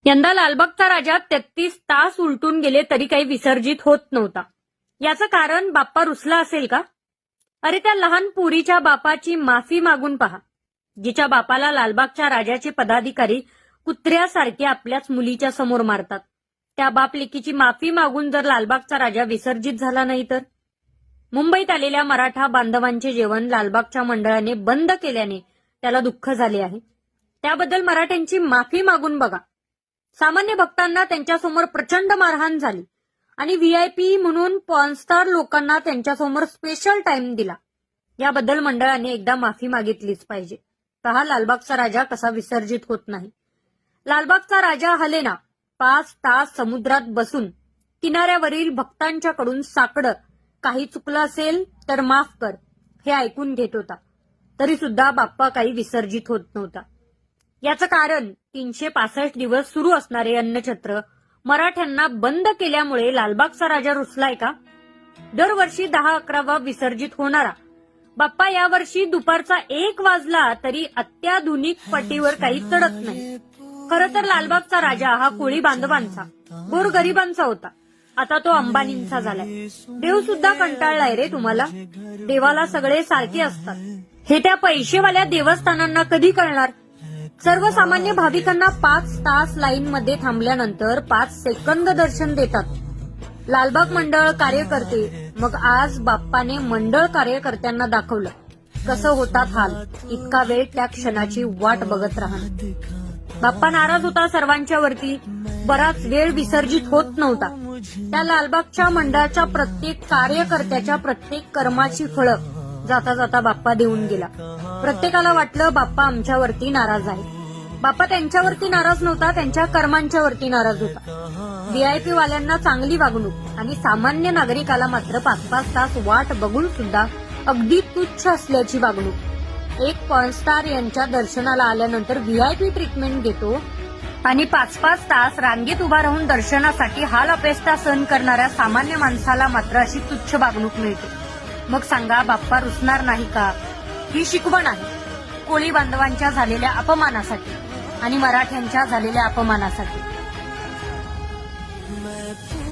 यंदा लालबागचा राजा 33 तास उलटून गेले तरी काही विसर्जित होत नव्हता. याचं कारण बाप्पा रुसला असेल का? अरे त्या लहान पुरीच्या बापाची माफी मागून पहा, जिच्या बापाला लालबागच्या राजाचे पदाधिकारी कुत्र्यासारखे आपल्याच मुलीच्या समोर मारतात. त्या बाप लेकीची माफी मागून जर लालबागचा राजा विसर्जित झाला नाही तर? मुंबईत आलेल्या मराठा बांधवांचे जेवण लालबागच्या मंडळाने बंद केल्याने त्याला दुःख झाले आहे. त्याबद्दल मराठ्यांची माफी मागून बघा. सामान्य भक्तांना त्यांच्यासमोर प्रचंड मारहाण झाली आणि व्हीआयपी म्हणून पॉर्नस्टार लोकांना त्यांच्यासमोर स्पेशल टाइम दिला. याबद्दल मंडळाने एकदा माफी मागितलीच पाहिजे. पहा लालबागचा राजा कसा विसर्जित होत नाही. लालबागचा राजा हलेना 5 तास समुद्रात बसून किनाऱ्यावरील भक्तांच्याकडून साकडं काही चुकलं असेल तर माफ कर हे ऐकून घेत होता. तरी सुद्धा बाप्पा काही विसर्जित होत नव्हता. याचं कारण 365 दिवस सुरू असणारे अन्नछत्र मराठ्यांना बंद केल्यामुळे लालबागचा राजा रुसलाय का? दरवर्षी 10-11 विसर्जित होणारा बाप्पा यावर्षी दुपारचा 1 वाजला तरी अत्याधुनिक पटीवर काही चढत नाही. खरं तर लालबागचा राजा हा कोळी बांधवांचा, गोरगरिबांचा होता. आता तो अंबानींचा झालाय. देव सुद्धा कंटाळलाय रे तुम्हाला. देवाला सगळे सारखे असतात हे त्या पैसेवाल्या देवस्थानांना कधी कळणार? सर्वसामान्य भाविकांना 5 तास लाईनमध्ये थांबल्यानंतर 5 सेकंद दर्शन देतात लालबाग मंडळ कार्यकर्ते. मग आज बाप्पाने मंडळ कार्यकर्त्यांना दाखवलं कसं होतात हाल. इतका वेळ त्या क्षणाची वाट बघत राहणं. बाप्पा नाराज होता सर्वांच्या वरती. बराच वेळ विसर्जित होत नव्हता. त्या लालबागच्या मंडळाच्या प्रत्येक कार्यकर्त्याच्या प्रत्येक कर्माची फळं जाता जाता बाप्पा देऊन गेला. प्रत्येकाला वाटलं बाप्पा आमच्यावरती नाराज आहे. बाप्पा त्यांच्यावरती नाराज नव्हता, त्यांच्या कर्मांच्या वरती नाराज होता. व्हीआयपी वाल्यांना चांगली वागणूक आणि सामान्य नागरिकाला मात्र 5-5 तास वाट बघून सुद्धा अगदी तुच्छ असल्याची वागणूक. एक पॉर्नस्टार यांच्या दर्शनाला आल्यानंतर व्हीआयपी ट्रीटमेंट घेतो आणि 5-5 तास रांगेत उभा राहून दर्शनासाठी हाल अपेष्टा सहन करणाऱ्या सामान्य माणसाला मात्र अशी तुच्छ वागणूक मिळते. मग सांगा बाप्पा रुसणार नाही का? ही शिकवण आहे कोळी बांधवांच्या झालेल्या अपमानासाठी आणि मराठ्यांच्या झालेल्या अपमानासाठी.